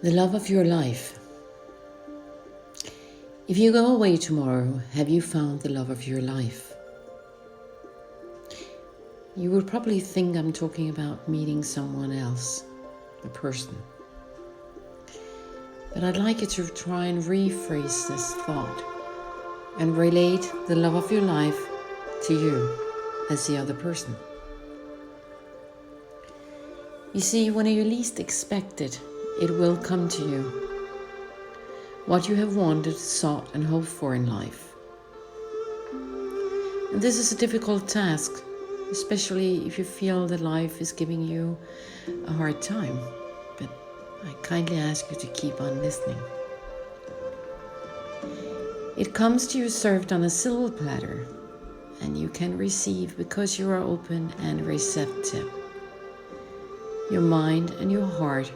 The love of your life. If you go away tomorrow, have you found the love of your life? You would probably think I'm talking about meeting someone else, a person. But I'd like you to try and rephrase this thought and relate the love of your life to you as the other person. You see, when you least expect it, it will come to you. What you have wanted, sought, and hoped for in life. And this is a difficult task, especially if you feel that life is giving you a hard time. But I kindly ask you to keep on listening. It comes to you served on a silver platter, and you can receive because you are open and receptive. Your mind and your heart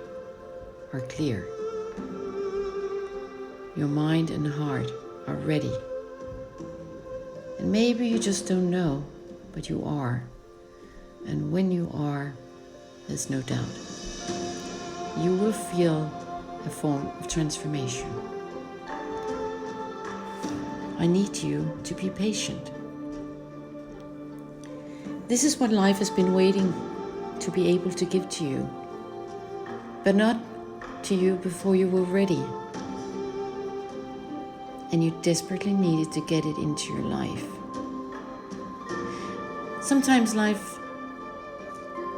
are clear. Your mind and heart are ready. And maybe you just don't know, but you are. And when you are, there's no doubt, you will feel a form of transformation. I need you to be patient. This is what life has been waiting to be able to give to you, but not to you before you were ready. And you desperately needed to get it into your life. Sometimes life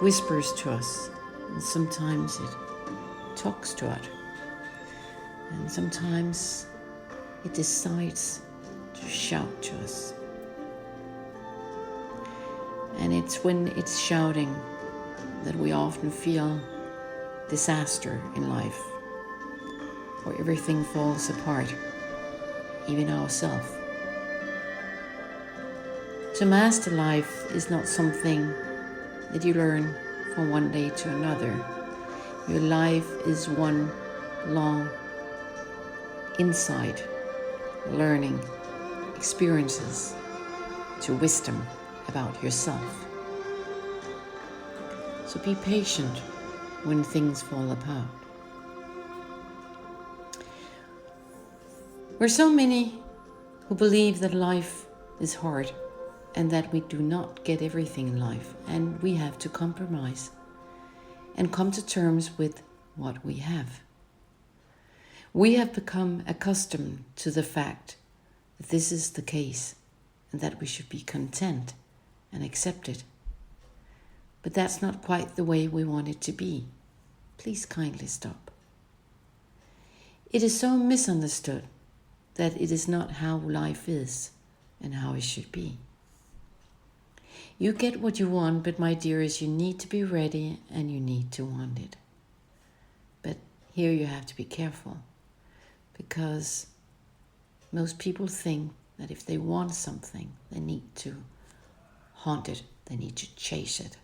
whispers to us, and sometimes it talks to us, and sometimes it decides to shout to us. And it's when it's shouting that we often feel disaster in life, where everything falls apart, even ourselves. To master life is not something that you learn from one day to another. Your life is one long inside learning experiences to wisdom about yourself. So be patient when things fall apart. We're so many who believe that life is hard and that we do not get everything in life, and we have to compromise and come to terms with what we have. We have become accustomed to the fact that this is the case and that we should be content and accept it. But that's not quite the way we want it to be. Please kindly stop. It is so misunderstood that it is not how life is and how it should be. You get what you want, but my dearest, you need to be ready and you need to want it. But here you have to be careful, because most people think that if they want something, they need to haunt it, they need to chase it.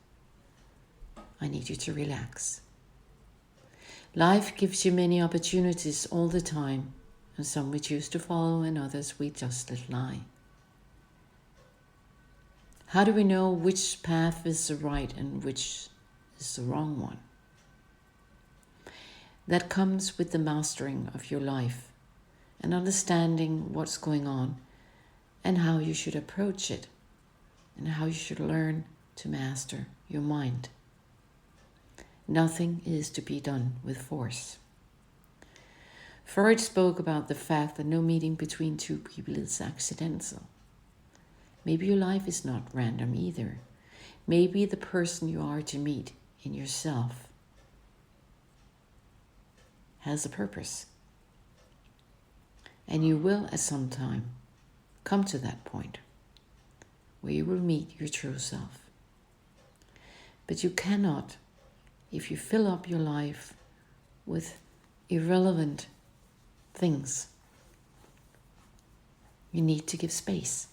I need you to relax. Life gives you many opportunities all the time, and some we choose to follow and others we just let lie. How do we know which path is the right and which is the wrong one? That comes with the mastering of your life and understanding what's going on and how you should approach it and how you should learn to master your mind. Nothing is to be done with force. Freud spoke about the fact that no meeting between two people is accidental. Maybe your life is not random either. Maybe the person you are to meet in yourself has a purpose. And you will at some time come to that point where you will meet your true self. But you cannot, if you fill up your life with irrelevant things. You need to give space.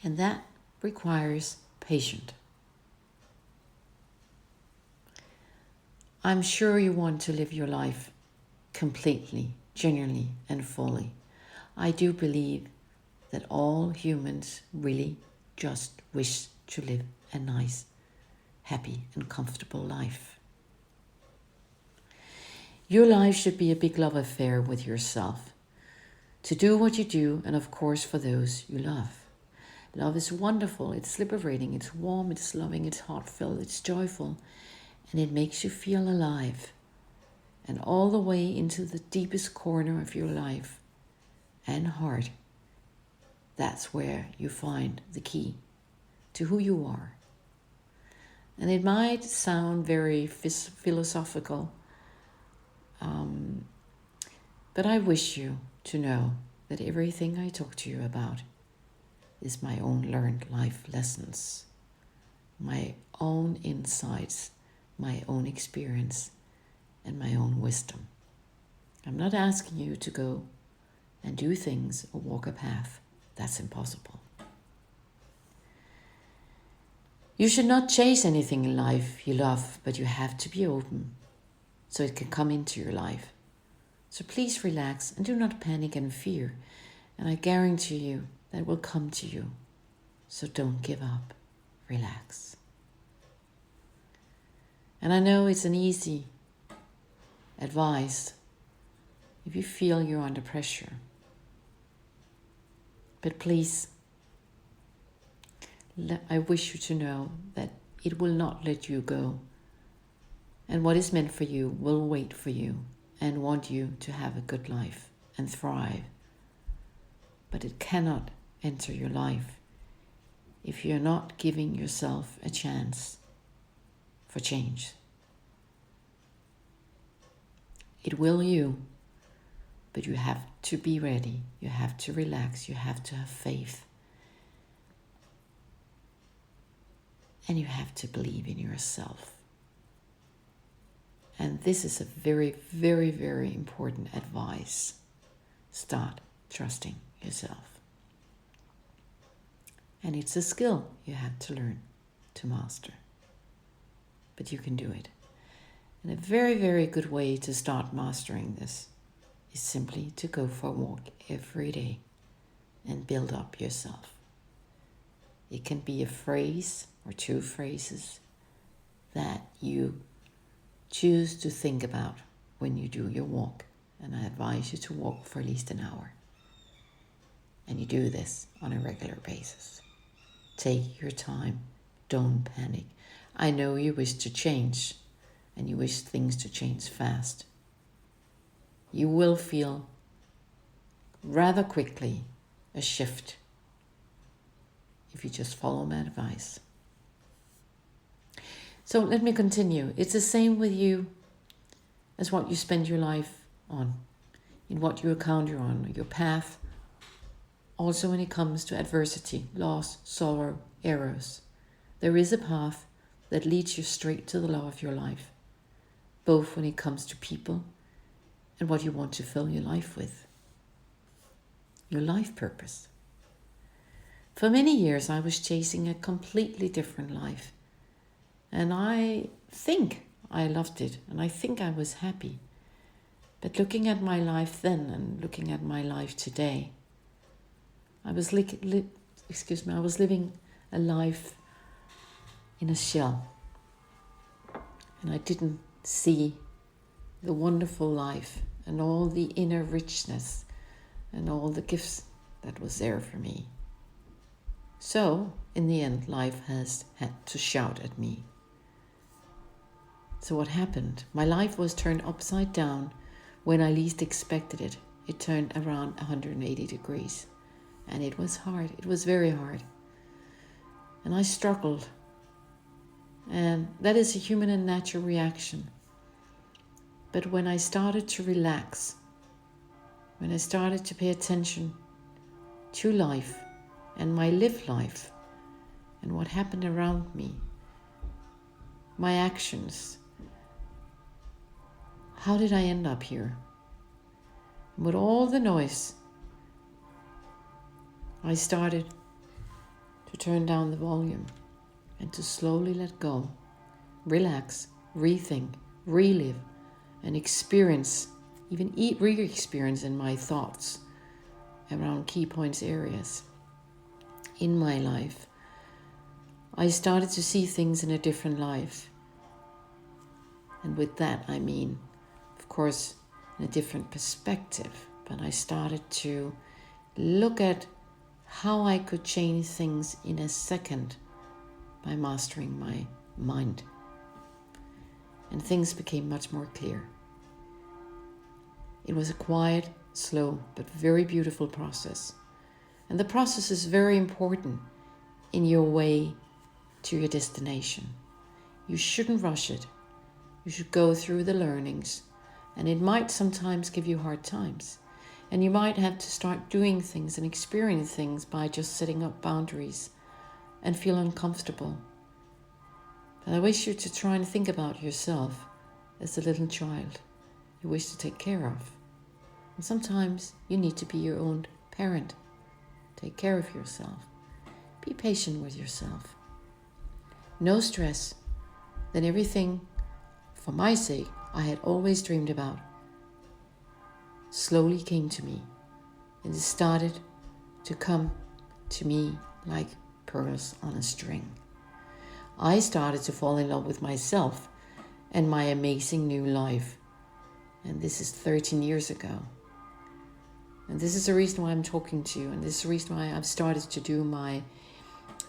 And that requires patience. I'm sure you want to live your life completely, genuinely, and fully. I do believe that all humans really just wish to live a nice, happy, and comfortable life. Your life should be a big love affair with yourself. To do what you do, and of course for those you love. Love is wonderful, it's liberating, it's warm, it's loving, it's heartfelt, it's joyful, and it makes you feel alive. And all the way into the deepest corner of your life and heart, that's where you find the key to who you are. And it might sound very philosophical, but I wish you to know that everything I talk to you about is my own learned life lessons, my own insights, my own experience, and my own wisdom. I'm not asking you to go and do things or walk a path. That's impossible. You should not chase anything in life you love, but you have to be open so it can come into your life. So please relax and do not panic and fear. And I guarantee you that will come to you. So don't give up. Relax. And I know it's an easy advice if you feel you're under pressure. But please, I wish you to know that it will not let you go. And what is meant for you will wait for you and want you to have a good life and thrive. But it cannot enter your life if you're not giving yourself a chance for change. It will you, but you have to be ready. You have to relax. You have to have faith. And you have to believe in yourself. And this is a very, very, very important advice. Start trusting yourself. And it's a skill you have to learn to master. But you can do it. And a very, very good way to start mastering this is simply to go for a walk every day and build up yourself. It can be a phrase or two phrases that you choose to think about when you do your walk. And I advise you to walk for at least an hour. And you do this on a regular basis. Take your time. Don't panic. I know you wish to change and you wish things to change fast. You will feel rather quickly a shift if you just follow my advice. So let me continue. It's the same with you as what you spend your life on, in what you encounter on your path. Also when it comes to adversity, loss, sorrow, errors, there is a path that leads you straight to the love of your life, both when it comes to people and what you want to fill your life with, your life purpose. For many years I was chasing a completely different life. And I think I loved it, and I think I was happy. But looking at my life then and looking at my life today, I was living a life in a shell. And I didn't see the wonderful life and all the inner richness and all the gifts that was there for me. So, in the end, life has had to shout at me. So what happened? My life was turned upside down when I least expected it. It turned around 180 degrees. And it was hard. It was very hard. And I struggled. And that is a human and natural reaction. But when I started to relax, when I started to pay attention to life and my lived life and what happened around me, my actions, how did I end up here? With all the noise, I started to turn down the volume and to slowly let go, relax, rethink, relive, and experience, even re-experience in my thoughts around key points areas in my life. I started to see things in a different life. And with that, I mean of course, in a different perspective. But I started to look at how I could change things in a second by mastering my mind. And things became much more clear. It was a quiet, slow, but very beautiful process. And the process is very important in your way to your destination. You shouldn't rush it. You should go through the learnings, and it might sometimes give you hard times. And you might have to start doing things and experience things by just setting up boundaries and feel uncomfortable. But I wish you to try and think about yourself as a little child you wish to take care of. And sometimes you need to be your own parent. Take care of yourself. Be patient with yourself. No stress. Then everything, for my sake, I had always dreamed about slowly came to me. And it started to come to me like pearls on a string. I started to fall in love with myself and my amazing new life. And this is 13 years ago. And this is the reason why I'm talking to you. And this is the reason why I've started to do my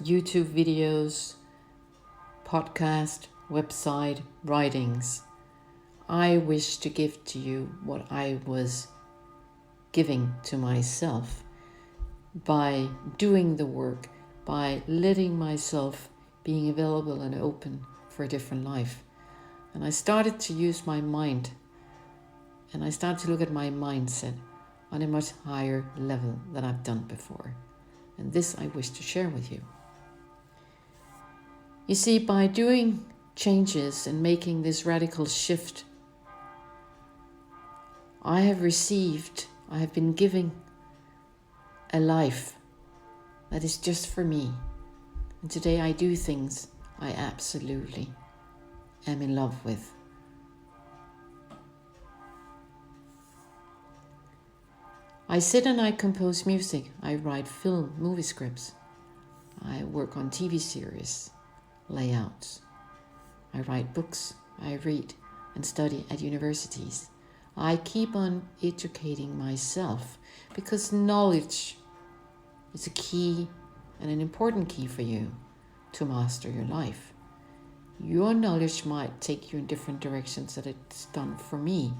YouTube videos, podcast, website, writings. I wish to give to you what I was giving to myself by doing the work, by letting myself being available and open for a different life. And I started to use my mind, and I started to look at my mindset on a much higher level than I've done before. And this I wish to share with you. You see, by doing changes and making this radical shift, I have been given a life that is just for me. And today I do things I absolutely am in love with. I sit and I compose music. I write film, movie scripts. I work on TV series, layouts. I write books. I read and study at universities. I keep on educating myself because knowledge is a key and an important key for you to master your life. Your knowledge might take you in different directions that it's done for me.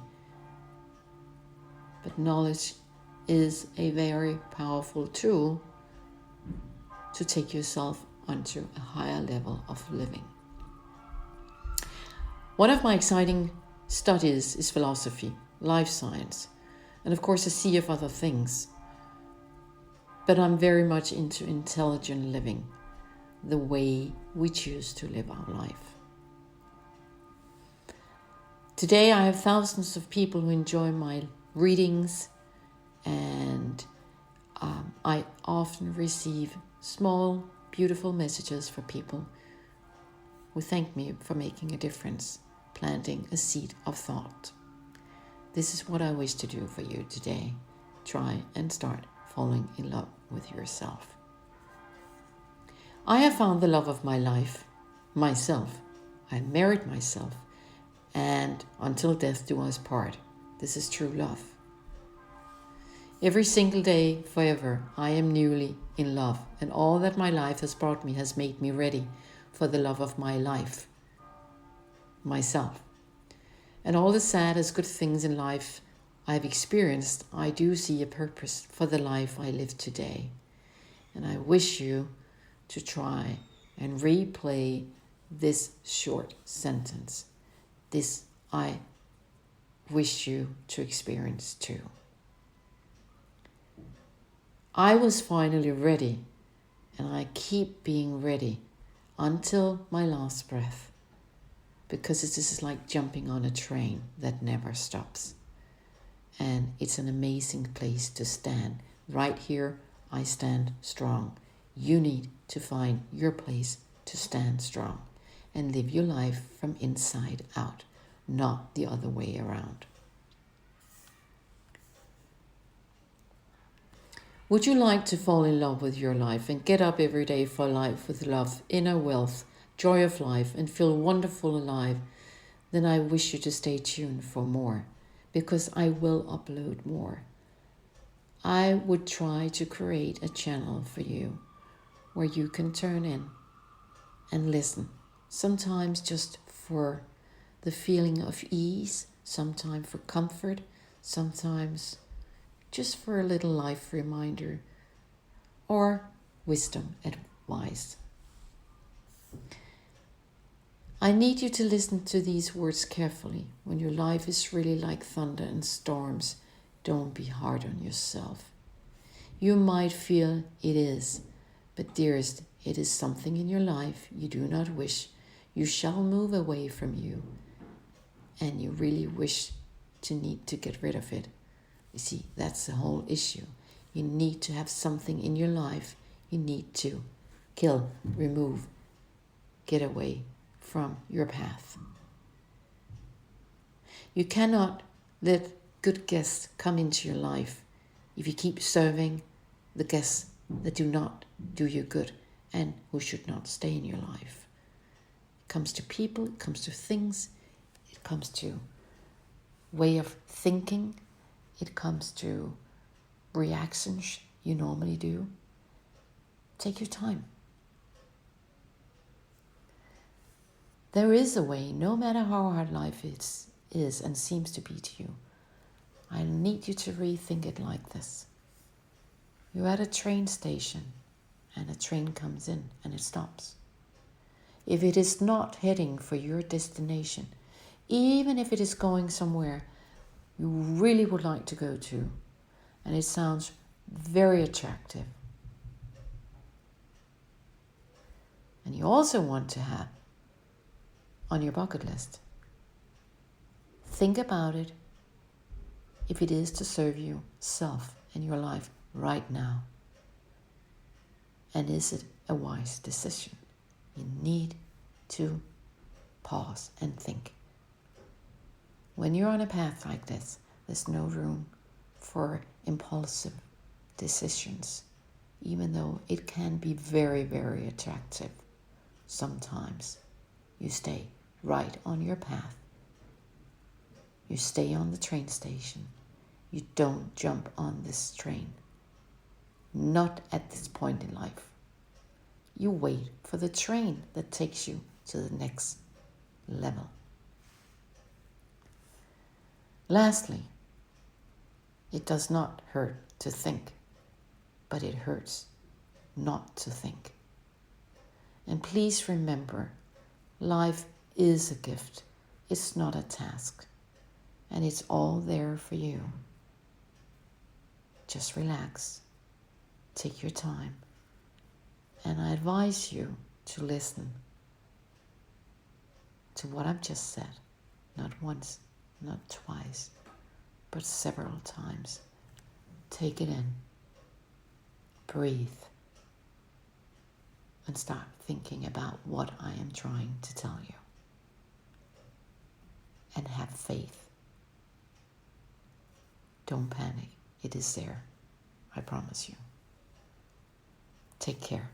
But knowledge is a very powerful tool to take yourself onto a higher level of living. One of my exciting studies is philosophy, life science, and of course a sea of other things. But I'm very much into intelligent living, the way we choose to live our life. Today I have thousands of people who enjoy my readings, and I often receive small, beautiful messages for people who thank me for making a difference, planting a seed of thought. This is what I wish to do for you today. Try and start falling in love with yourself. I have found the love of my life, myself. I married myself, and until death do us part. This is true love. Every single day, forever, I am newly in love, and all that my life has brought me has made me ready for the love of my life, myself. And all the sad as good things in life I've experienced, I do see a purpose for the life I live today. And I wish you to try and replay this short sentence. This I wish you to experience too. I was finally ready, and I keep being ready until my last breath, because this is like jumping on a train that never stops. And it's an amazing place to stand. Right here, I stand strong. You need to find your place to stand strong and live your life from inside out, not the other way around. Would you like to fall in love with your life and get up every day for life with love, inner wealth, joy of life, and feel wonderful alive? Then I wish you to stay tuned for more. because I will upload more. I would try to create a channel for you where you can turn in and listen. Sometimes just for the feeling of ease, sometimes for comfort, sometimes just for a little life reminder or wisdom advice. I need you to listen to these words carefully. When your life is really like thunder and storms, don't be hard on yourself. You might feel it is, but dearest, it is something in your life you do not wish you shall move away from you, and you really wish to need to get rid of it. You see, that's the whole issue. You need to have something in your life you need to kill, remove, get away from your path. You cannot let good guests come into your life if you keep serving the guests that do not do you good and who should not stay in your life. It comes to people, it comes to things, it comes to way of thinking, it comes to reactions you normally do. Take your time. There is a way, no matter how hard life is and seems to be to you. I need you to rethink it like this. You're at a train station and a train comes in and it stops. If it is not heading for your destination, even if it is going somewhere you really would like to go to, and it sounds very attractive, and you also want to have on your bucket list, think about it if it is to serve yourself and your life right now. And is it a wise decision? You need to pause and think. When you're on a path like this, there's no room for impulsive decisions, even though it can be very, very attractive. Sometimes you stay right on your path. You stay on the train station. You don't jump on this train. Not at this point in life. You wait for the train that takes you to the next level. Lastly, it does not hurt to think, but it hurts not to think. And please remember, life is a gift. It's not a task. And it's all there for you. Just relax. Take your time. And I advise you to listen to what I've just said. Not once, not twice, but several times. Take it in. Breathe. And start thinking about what I am trying to tell you. And have faith. Don't panic. It is there. I promise you. Take care.